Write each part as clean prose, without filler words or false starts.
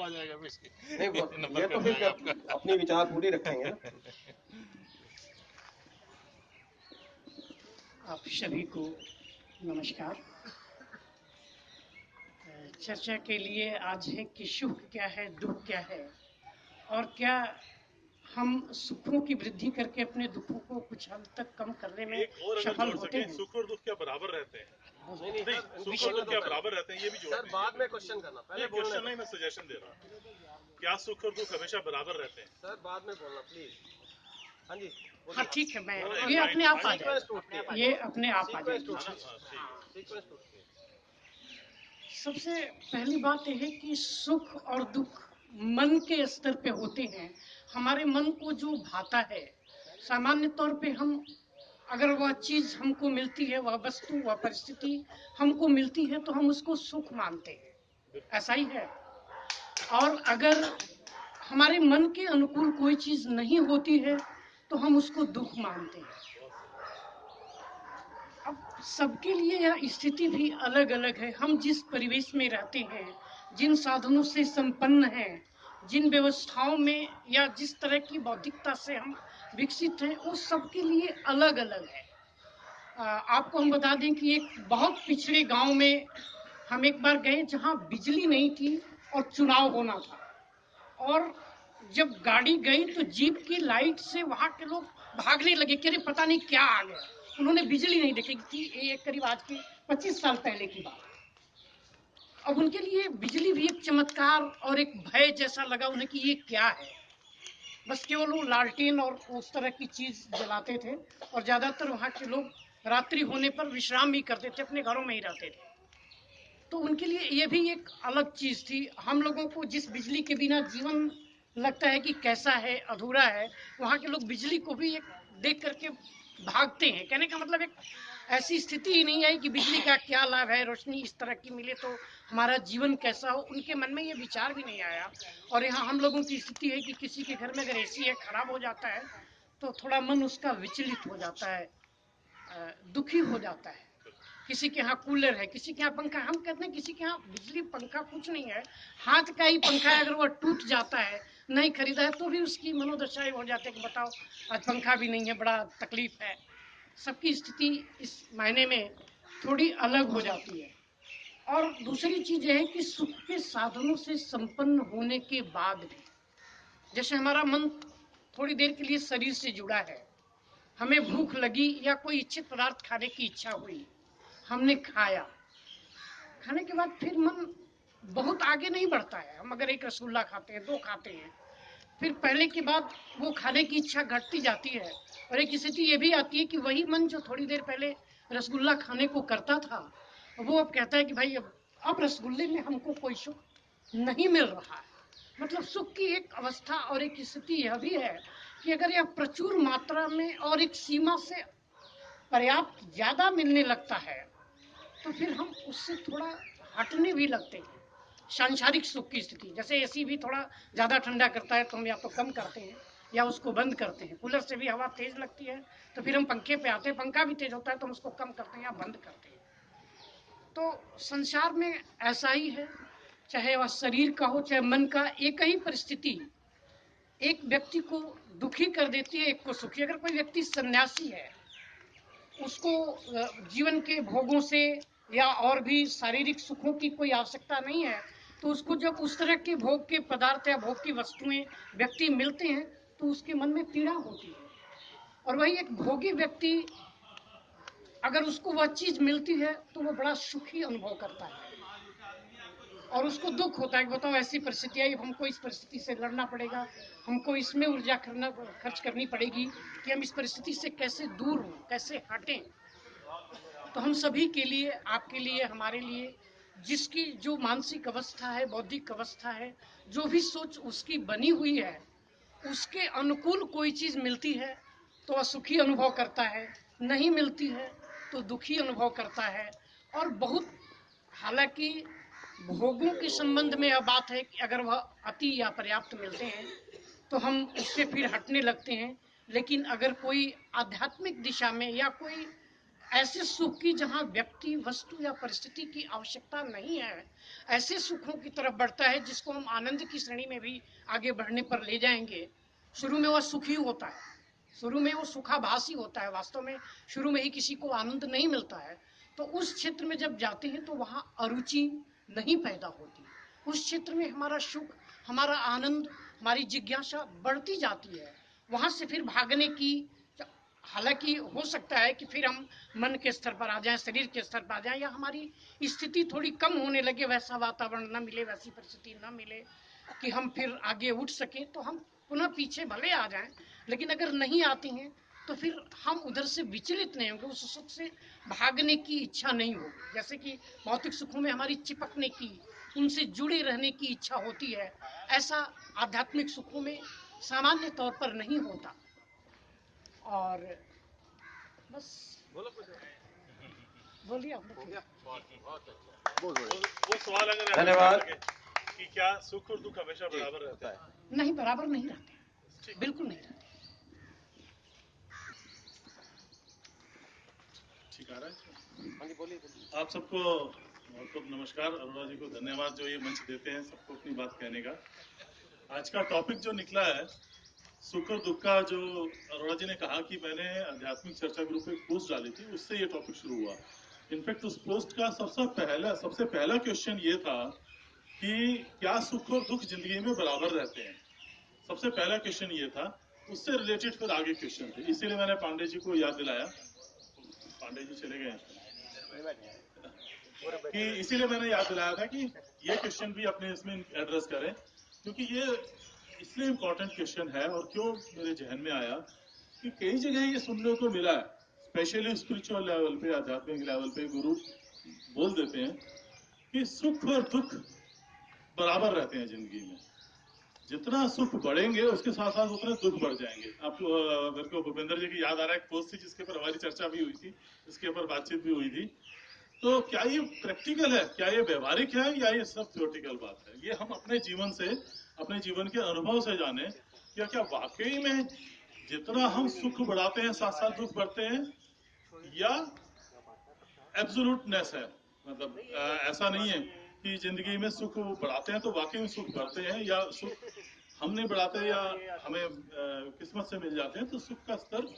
आ जाएगा वैसे नहीं नंबर ये तो कट फिर जाएगा आपका। अपनी विचार पूरी रखेंगे ना। आप सभी को नमस्कार। चर्चा के लिए आज है कि सुख क्या है, दुख क्या है, और क्या हम सुखों की वृद्धि करके अपने दुखों को कुछ हद तक कम करने में एक और अगर सफल जोड़ होते सकें, हैं। सुख और दुख क्या बराबर रहते हैं? नहीं नहीं नहीं, सर, सुख और बोलने दुख दो क्या पहले। बराबर रहते हैं, ये भी जोड़ सर बाद में क्वेश्चन करना, पहले बोलने क्वेश्चन दो। नहीं, मैं सजेशन दे रहा हूँ। क्या सुख और दुख हमेशा बराबर रहते हैं? सर बाद में बोलना प्लीज। हाँ जी हाँ बोलिए। ठीक है, मैं है ये ना, अपने आप आ सीक्वेंस टूट जाएगा, गया, ये अपने आप आ सीक्वेंस जाएगी टूट है ना? चीज। गया, ठीक है। सीक्वेंस टूट गया। सबसे पहली बात यह है कि सुख और दुख मन के स्तर पे होते हैं। हमारे मन को जो भाता है, सामान्य तौर पे हम, अगर वह चीज हमको मिलती है, वह वस्तु, वह परिस्थिति हमको मिलती है, तो हम उसको सुख मानते हैं। ऐसा ही है। और अगर हमारे मन के अनुकूल कोई चीज नहीं होती है तो हम उसको दुख मानते हैं। अब सबके लिए यह स्थिति भी अलग अलग है। हम जिस परिवेश में रहते हैं, जिन साधनों से संपन्न हैं, जिन व्यवस्थाओं में या जिस तरह की बौद्धिकता से हम विकसित हैं, वो सबके लिए अलग अलग है। आपको हम बता दें कि एक बहुत पिछड़े गांव में हम एक बार गए, जहां बिजली नहीं थी और चुनाव होना था। और जब गाड़ी गई तो जीप की लाइट से वहां के लोग भागने लगे कि अरे पता नहीं क्या आ गया। उन्होंने बिजली नहीं देखी थी। ये करीब आज के 25 साल पहले की बात। अब उनके लिए बिजली भी एक चमत्कार और एक भय जैसा लगा उन्हें कि ये क्या है। बस केवल वो लालटेन और उस तरह की चीज जलाते थे, और ज्यादातर वहाँ के लोग रात्रि होने पर विश्राम भी करते थे, अपने घरों में ही रहते थे। तो उनके लिए ये भी एक अलग चीज थी। हम लोगों को जिस बिजली के बिना जीवन लगता है कि कैसा है, अधूरा है, वहाँ के लोग बिजली को भी एक देख करके भागते हैं। कहने का मतलब एक ऐसी स्थिति ही नहीं आई कि बिजली का क्या लाभ है, रोशनी इस तरह की मिले तो हमारा जीवन कैसा हो। उनके मन में ये विचार भी नहीं आया। और यहाँ हम लोगों की स्थिति है कि किसी के घर में अगर एसी है, खराब हो जाता है, तो थोड़ा मन उसका विचलित हो जाता है, दुखी हो जाता है। किसी के यहाँ कूलर है, किसी के यहाँ पंखा। हम कहते हैं किसी के यहाँ बिजली पंखा कुछ नहीं है, हाथ का ही पंखा है, अगर वह टूट जाता है, नहीं खरीदा है, तो भी उसकी मनोदशा हो जाती है कि बताओ आज पंखा भी नहीं है, बड़ा तकलीफ है। सबकी स्थिति इस मायने में थोड़ी अलग हो जाती है। और दूसरी चीज यह है कि सुख के साधनों से संपन्न होने के बाद भी, जैसे हमारा मन थोड़ी देर के लिए शरीर से जुड़ा है, हमें भूख लगी या कोई इच्छित पदार्थ खाने की इच्छा हुई, हमने खाया, खाने के बाद फिर मन बहुत आगे नहीं बढ़ता है। हम अगर एक रसगुल्ला खाते हैं, दो खाते हैं, फिर पहले के बाद वो खाने की इच्छा घटती जाती है। और एक स्थिति ये भी आती है कि वही मन जो थोड़ी देर पहले रसगुल्ला खाने को करता था, वो अब कहता है कि भाई अब रसगुल्ले में हमको कोई सुख नहीं मिल रहा है। मतलब सुख की एक अवस्था और एक स्थिति यह भी है कि अगर यह प्रचुर मात्रा में और एक सीमा से पर्याप्त ज्यादा मिलने लगता है, तो फिर हम उससे थोड़ा हटने भी लगते हैं। सांसारिक सुख की स्थिति, जैसे एसी भी थोड़ा ज्यादा ठंडा करता है तो हम या तो कम करते हैं या उसको बंद करते हैं। कूलर से भी हवा तेज लगती है तो फिर हम पंखे पे आते हैं, पंखा भी तेज होता है तो हम उसको कम करते हैं या बंद करते हैं। तो संसार में ऐसा ही है, चाहे वह शरीर का हो चाहे मन का। एक ही परिस्थिति एक व्यक्ति को दुखी कर देती है, एक को सुखी। अगर कोई व्यक्ति सन्यासी है, उसको जीवन के भोगों से या और भी शारीरिक सुखों की कोई आवश्यकता नहीं है, तो उसको जब उस तरह के भोग के पदार्थ या भोग की वस्तुएं व्यक्ति मिलते हैं तो उसके मन में पीड़ा होती है। और वही एक भोगी व्यक्ति, अगर उसको वह चीज मिलती है तो वो बड़ा सुखी अनुभव करता है। और उसको दुख होता है कि बताओ ऐसी परिस्थिति आई, हमको इस परिस्थिति से लड़ना पड़ेगा, हमको इसमें ऊर्जा खर्च करनी पड़ेगी कि हम इस परिस्थिति से कैसे दूर हों, कैसे हटें। तो हम सभी के लिए, आपके लिए, हमारे लिए, जिसकी जो मानसिक अवस्था है, बौद्धिक अवस्था है, जो भी सोच उसकी बनी हुई है, उसके अनुकूल कोई चीज मिलती है तो असुखी अनुभव करता है, नहीं मिलती है तो दुखी अनुभव करता है। और बहुत, हालांकि भोगों के संबंध में यह बात है कि अगर वह अति या पर्याप्त मिलते हैं तो हम उससे फिर हटने लगते हैं। लेकिन अगर कोई आध्यात्मिक दिशा में या कोई ऐसे सुख की जहाँ व्यक्ति, वस्तु या परिस्थिति की आवश्यकता नहीं है, ऐसे सुखों की तरफ बढ़ता है जिसको हम आनंद की श्रेणी में भी आगे बढ़ने पर ले जाएंगे। शुरू में वह सुखी होता है, शुरू में वो सुखाभास ही होता है, वास्तव में शुरू में ही किसी को आनंद नहीं मिलता है। तो उस क्षेत्र में जब जाते हैं तो वहाँ अरुचि नहीं पैदा होती, उस क्षेत्र में हमारा सुख, हमारा आनंद, हमारी जिज्ञासा बढ़ती जाती है। वहाँ से फिर भागने की, हालांकि हो सकता है कि फिर हम मन के स्तर पर आ जाएं, शरीर के स्तर पर आ जाएं, या हमारी स्थिति थोड़ी कम होने लगे, वैसा वातावरण ना मिले, वैसी परिस्थिति ना मिले कि हम फिर आगे उठ सकें, तो हम पुनः पीछे भले आ जाएं। लेकिन अगर नहीं आती हैं तो फिर हम उधर से विचलित नहीं होंगे, उस सुख से भागने की इच्छा नहीं होगी। जैसे कि भौतिक सुखों में हमारी चिपकने की, उनसे जुड़े रहने की इच्छा होती है, ऐसा आध्यात्मिक सुखों में सामान्य तौर पर नहीं होता। और बस बोलो कुछ। बोलिए आप हो लोग। गया, बहुत अच्छा, बहुत बढ़िया। वो सवाल अगर ऐसे धन्यवाद। कर सके कि क्या सुख और दुख हमेशा जी, बराबर रहते हैं? होता है। नहीं, बराबर नहीं रहते, ठीक। बिल्कुल नहीं रहते। ठीक आ रहा है। हाँ जी, बोलिए बोलिए। आप सबको बहुत बहुत नमस्कार। अरोड़ा जी को धन्यवाद जो ये मंच देते हैं सबको अपनी बात कहने का। आज का टॉपिक जो निकला है सुख और दुख का, जो अरोड़ा जी ने कहा कि मैंने आध्यात्मिक चर्चा ग्रुप में एक पोस्ट डाली थी, उससे ये टॉपिक शुरू हुआ। इनफैक्ट उस पोस्ट का सबसे पहला क्वेश्चन ये था कि क्या सुख और दुख जिंदगी में बराबर रहते हैं। सबसे पहला क्वेश्चन ये था, उससे रिलेटेड फिर आगे क्वेश्चन थे, इसीलिए मैंने पांडे जी को याद दिलाया। पांडे जी चले गए कि इसीलिए मैंने याद दिलाया था कि ये क्वेश्चन भी अपने इसमें एड्रेस करें, क्योंकि ये इसलिए इम्पोर्टेंट क्वेश्चन है। और क्यों मेरे जहन में आया कि कई जगह ये सुनने को मिला है, स्पेशली स्पिरिचुअल लेवल पे, आध्यात्मिक लेवल पे गुरु बोल देते हैं कि सुख और दुख बराबर रहते हैं जिंदगी में। जितना सुख बढ़ेंगे उसके साथ साथ उतने दुख बढ़ जाएंगे। आपको मेरे को भूपेंद्र जी की याद आ रहा है एक पोस्ट थी जिसके ऊपर हमारी चर्चा भी हुई थी, इसके ऊपर बातचीत भी हुई थी। तो क्या ये प्रैक्टिकल है, क्या ये व्यवहारिक है, या ये सब थ्योरेटिकल बात है? ये हम अपने जीवन से, अपने जीवन के अनुभव से जाने या क्या वाकई में जितना हम सुख बढ़ाते हैं साथ साथ दुख बढ़ते हैं, या एब्सोल्यूटनेस है। मतलब ऐसा नहीं है कि जिंदगी में सुख बढ़ाते हैं तो वाकई में सुख बढ़ते हैं, या सुख हम नहीं बढ़ाते या हमें किस्मत से मिल जाते हैं तो सुख का स्तर।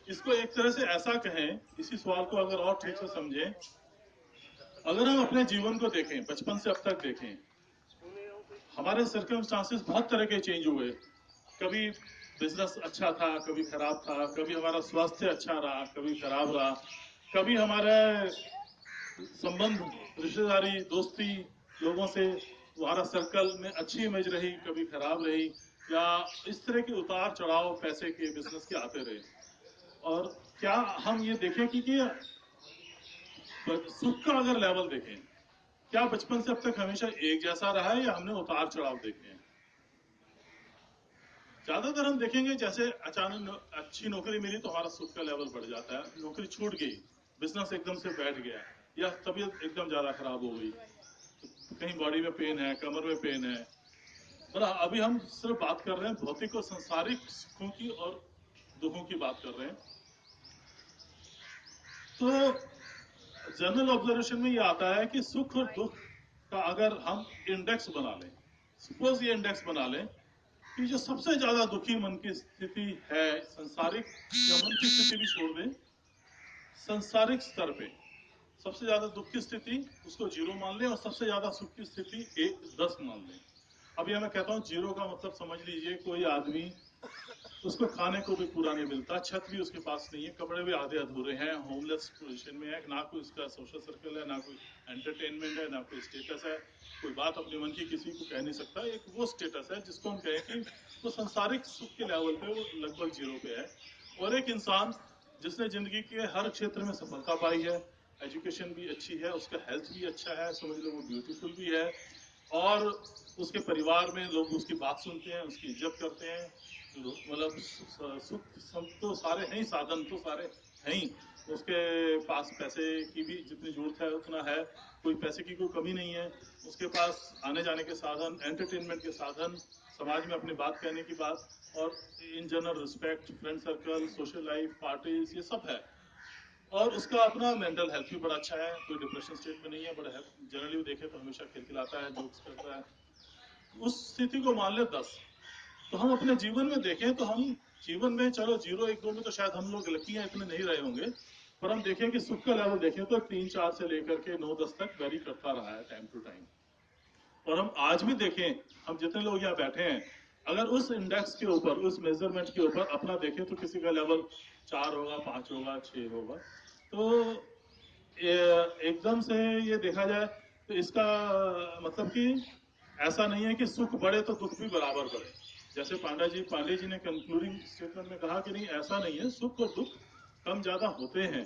इसको एक तरह से ऐसा कहें, इसी सवाल को अगर और ठीक से समझें, अगर हम अपने जीवन को देखें, बचपन से अब तक देखें, हमारे सर्कमस्टांसेस बहुत तरह के चेंज हुए। कभी बिजनेस अच्छा था, कभी खराब था, कभी हमारा स्वास्थ्य अच्छा रहा, कभी खराब रहा, कभी हमारे संबंध, रिश्तेदारी, दोस्ती, लोगों से हमारा सर्कल में अच्छी इमेज रही, कभी खराब रही, या इस तरह के उतार चढ़ाव पैसे के, बिजनेस के आते रहे। और क्या हम ये देखें कि सुख का अगर लेवल देखें, क्या बचपन से अब तक हमेशा एक जैसा रहा है या हमने उतार चढ़ाव देखे हैं? ज्यादातर हम देखेंगे जैसे अचानक अच्छी नौकरी मिली तो हमारा सुख का लेवल बढ़ जाता है, नौकरी छूट गई, बिजनेस एकदम से बैठ गया, या तबीयत एकदम ज्यादा खराब हो गई, तो कहीं बॉडी में पेन है, कमर में पेन है। मतलब अभी हम सिर्फ बात कर रहे हैं भौतिक और संसारिक सुखों की और दुखों की बात कर रहे हैं। तो जनरल ऑब्जर्वेशन में ये आता है कि सुख और दुख का अगर हम इंडेक्स बना लें, सपोज ये इंडेक्स बना लें कि जो सबसे ज्यादा दुखी मन की स्थिति है, संसारिक या मन की स्थिति भी छोड़ दें, संसारिक स्तर पे सबसे ज्यादा दुख की स्थिति उसको 0 मान लें और सबसे ज्यादा सुख की स्थिति 10 मान लें। अभी मैं कहता हूँ 0 का मतलब समझ लीजिए कोई आदमी, उसको खाने को भी पूरा नहीं मिलता, छत भी उसके पास नहीं है, कपड़े भी आधे अधूरे हैं, होमलेस पोजीशन में है, ना कोई उसका सोशल सर्कल है, ना कोई एंटरटेनमेंट है, ना कोई स्टेटस है, कोई बात अपने मन की किसी को कह नहीं सकता। एक वो स्टेटस है जिसको हम कहें कि वो संसारिक सुख के लेवल पे वो लगभग 0 पे है। और एक इंसान जिसने जिंदगी के हर क्षेत्र में सफलता पाई है, एजुकेशन भी अच्छी है, उसका हेल्थ भी अच्छा है, समझ लो वो ब्यूटीफुल भी है, और उसके परिवार में लोग उसकी बात सुनते हैं, उसकी इज्जत करते हैं, मतलब सुख तो सारे हैं ही, साधन तो सारे हैं ही, उसके पास पैसे की भी जितनी जरूरत है उतना है, कोई पैसे की कोई कमी नहीं है, उसके पास आने जाने के साधन, एंटरटेनमेंट के साधन, समाज में अपनी बात कहने की बात, और in general respect, friend circle, social life, parties, ये सब है। और उसका अपना मेंटल हेल्थ भी बड़ा अच्छा है, कोई डिप्रेशन स्टेट में नहीं है, बड़ा जनरली देखे तो हमेशा खिलखिलाता है, जोक्स करता है। उस स्थिति को मान ले 10, तो हम अपने जीवन में देखें तो हम जीवन में चलो 0, 1, 2 में तो शायद हम लोग लकी हैं, इतने नहीं रहे होंगे, पर हम देखें कि सुख का लेवल देखें तो 3, 4 से लेकर के 9, 10 तक वेरी करता रहा है टाइम टू टाइम। और हम आज भी देखें, हम जितने लोग यहाँ बैठे हैं, अगर उस इंडेक्स के ऊपर, उस मेजरमेंट के ऊपर अपना देखें तो किसी का लेवल 4 होगा, 5 होगा, 6 होगा। तो एकदम से ये देखा जाए तो इसका मतलब कि ऐसा नहीं है कि सुख बढ़े तो दुख भी बराबर बढ़े। जैसे पांडे जी ने कंक्लूडिंग स्टेटमेंट में कहा कि नहीं, ऐसा नहीं है, सुख और दुख कम ज्यादा होते हैं,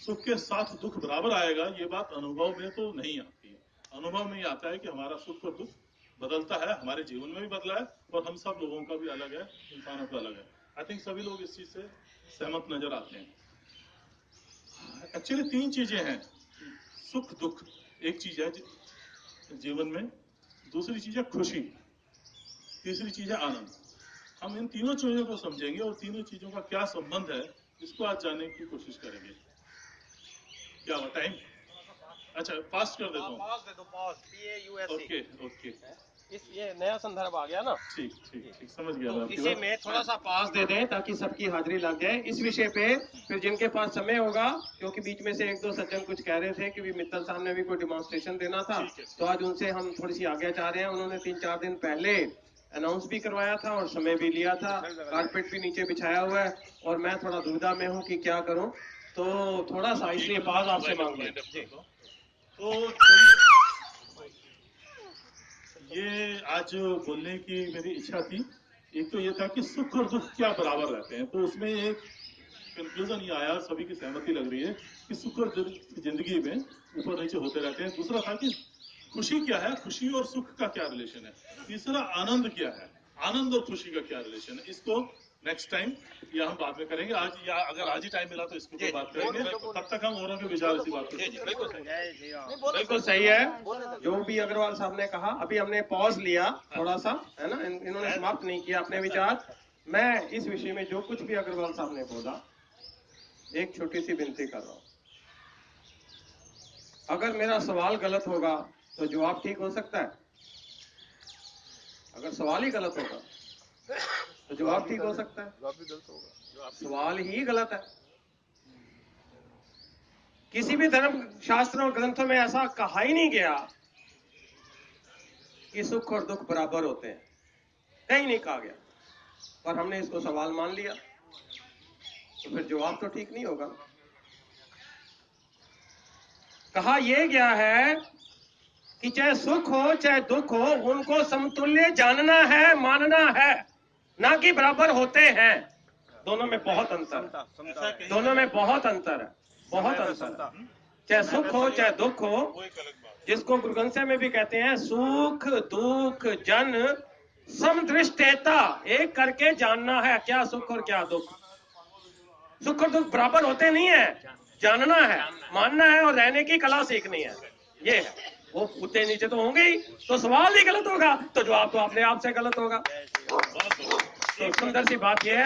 सुख के साथ दुख बराबर आएगा, ये बात अनुभव में तो नहीं आती है। अनुभव में ये आता है कि हमारा सुख और दुख बदलता है, हमारे जीवन में भी बदला है, और हम सब लोगों का भी अलग है, इंसानों का अलग है। आई थिंक सभी लोग इस चीज से सहमत नजर आते हैं। एक्चुअली 3 चीजें हैं, सुख दुख एक चीज है जीवन में, दूसरी चीज है खुशी, तीसरी चीज है आनंद। हम इन तीनों चीजों को समझेंगे और तीनों चीजों का क्या संबंध है, इसको आज जानने की कोशिश करेंगे। क्या हुआ टाइम? अच्छा, फास्ट कर देता हूँ। पॉज दे दो, पॉज, PAUSE। ओके ओके, ये नया संदर्भ आ गया ना, ठीक ठीक ठीक, समझ गया मैं तो आपकी इसी बात। में थोड़ा सा पॉज दे दें ताकि सबकी हाजिरी लग जाए इस विषय पे। फिर जिनके पास समय होगा, क्योंकि बीच में से 1-2 सज्जन कुछ कह रहे थे कि भी मित्तल साहब ने भी कोई डिमॉन्स्ट्रेशन देना था, ठीक है। तो आज उनसे हम थोड़ी सी आगे चाह रहे हैं। उन्होंने 3-4 दिन पहले अनाउंस भी करवाया था और समय भी लिया था, कारपेट भी नीचे बिछाया हुआ है, और मैं थोड़ा दुविधा में हूँ कि क्या करूँ, तो थोड़ा सा इसलिए पॉज आपसे मांग लें। तो ये आज बोलने की मेरी इच्छा थी। एक तो ये था कि सुख और दुख क्या बराबर रहते हैं, तो उसमें एक कंक्लूजन ये आया, सभी की सहमति लग रही है कि सुख और दुख जिंदगी में ऊपर नीचे होते रहते हैं। दूसरा था कि खुशी क्या है, खुशी और सुख का क्या रिलेशन है। तीसरा आनंद क्या है, आनंद और खुशी का क्या रिलेशन है। इसको नेक्स्ट टाइम या हम बाद में करेंगे, आज या अगर आज ही टाइम मिला तो इसको तो बात करेंगे, तब तक हम औरों के विचार इसी बात पर। बिल्कुल सही है जो भी अग्रवाल साहब ने कहा। अभी हमने पॉज लिया थोड़ा सा, है ना, इन्होंने समाप्त नहीं किया अपने विचार। मैं इस विषय में जो कुछ भी अग्रवाल साहब ने बोला, एक छोटी सी विनती कर रहा हूं। अगर मेरा सवाल गलत होगा तो जवाब ठीक हो सकता है, अगर सवाल ही गलत होगा तो जवाब ठीक हो सकता है, सवाल ही गलत है। किसी भी धर्म शास्त्र और ग्रंथों में ऐसा कहा ही नहीं गया कि सुख और दुख बराबर होते हैं, कहीं नहीं कहा गया, पर हमने इसको सवाल मान लिया, तो फिर जवाब तो ठीक नहीं होगा। कहा यह गया है कि चाहे सुख हो चाहे दुख हो, उनको समतुल्य जानना है, मानना है, ना कि बराबर होते हैं। दोनों में बहुत अंतर है, दोनों में बहुत अंतर है, बहुत अंतर है। चाहे सुख हो चाहे दुख हो, जिसको गुरु ग्रंथ में भी कहते हैं सुख दुख जन समदृष्टेता, एक करके जानना है क्या सुख और क्या दुख। सुख और दुख बराबर होते नहीं है, जानना है, मानना है और रहने की कला सीखनी है, ये है। वो ऊंचे नीचे तो होंगे ही, तो सवाल ही गलत होगा तो जवाब तो अपने आप से गलत होगा। तो सुंदर सी बात यह है।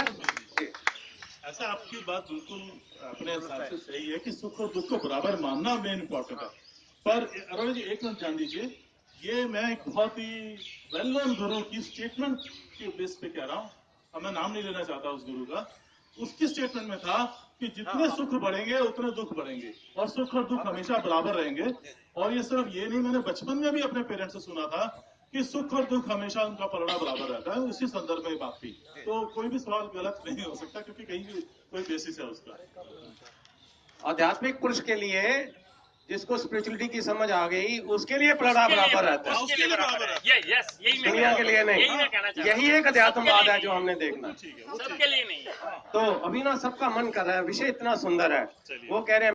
ऐसा आपकी बात बिल्कुल अपने हिसाब से सही है कि सुख और दुख को बराबर मानना मेन इंपॉर्टेंट है। पर अरुण जी एक मिनट ध्यान दीजिए, ये मैं एक बहुत ही वेल नोन गुरु की स्टेटमेंट के बेस पे कह रहा हूँ, अब मैं नाम नहीं लेना चाहता उस गुरु का। उसकी स्टेटमेंट में था कि जितने सुख बढ़ेंगे उतने दुख बढ़ेंगे, और सुख और दुख हमेशा बराबर रहेंगे। और ये सिर्फ ये नहीं, मैंने बचपन में भी अपने पेरेंट्स से सुना था कि सुख और दुख हमेशा उनका पलड़ा बराबर रहता है, उसी संदर्भ में बात थी। तो कोई भी सवाल गलत नहीं हो सकता, क्योंकि कहीं भी कोई बेसिस है उसका। आध्यात्मिक पुरुष के लिए, जिसको स्पिरिचुअलिटी की समझ आ गई, उसके लिए पलड़ा बराबर रहता है, उसके लिए बराबर है, यही मैं दुनिया के लिए नहीं। यही मैं कहना चाहता हूं। यही एक अध्यात्मवाद है जो हमने देखना। ठीक है, वो सबके लिए नहीं है। तो अभी ना सबका मन कर रहा है, विषय इतना सुंदर है, चलिए। वो कह रहे हैं